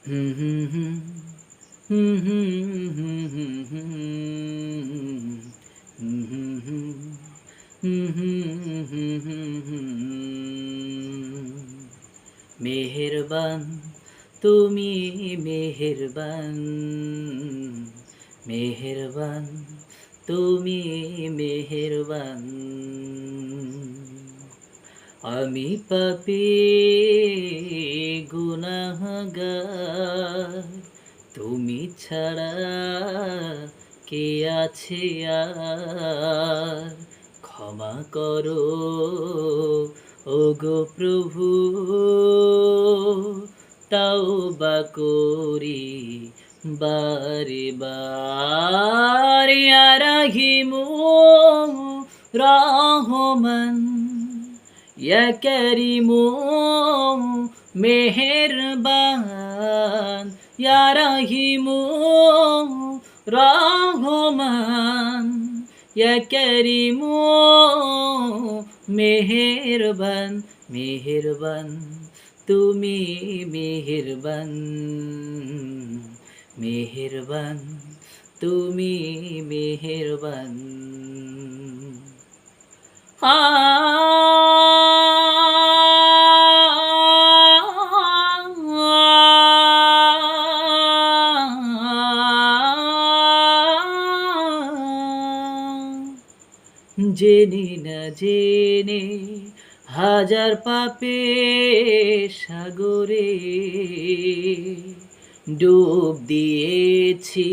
হুম হুম হুম হুম হুম হুম হুম হুম হুম হুম হুম হুম হুম হুম হুম হুম। মেহেরবান তুমি মেহেরবান, মেহেরবান তুমি মেহেরবান। আমি পাপী গুনাহগার, তুমি ছাড়া কে আছে আর? ক্ষমা করো ওগো প্রভু, তাওবা করি বারে বার। ইয়া রাহিমু রহমান, ইয়া করিমু মেহেরবান, ইয়া রাহিমু রহমান, ইয়া করিমু মেহেরবান, মেহেরবান তুমি মেহেরবান, মেহেরবান তুমি মেহেরবান। জেনে না জেনে হাজার পাপে সাগরে ডুব দিয়েছি,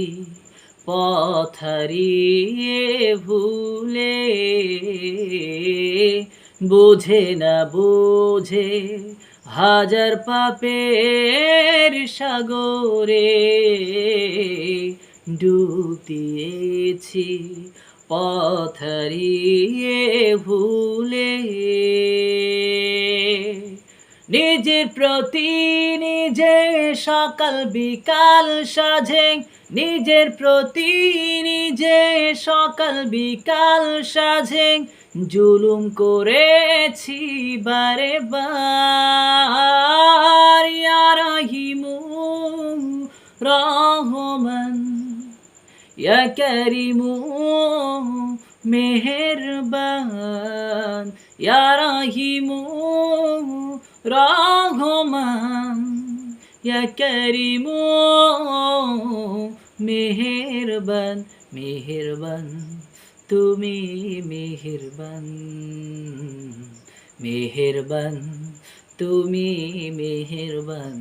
পথ হারিয়ে ভুলে। বোঝে না বোঝে হাজার পাপের সাগরে ডুব দিয়েছি, পথ হারিয়ে ভুলে। নিজের প্রতি নিজে সকাল বিকাল সাজে, নিজের প্রতি নিজে সকাল বিকাল সাজে জুলুম করেছি বারে বার। ইয়া রাহিমু রহমান, ইয়া করিমু মেহেরবান, ইয়া রাহিমু রহমান, ইয়া করিমু মেহেরবান, মেহেরবান তুমি মেহেরবান, মেহেরবান তুমি মেহেরবান।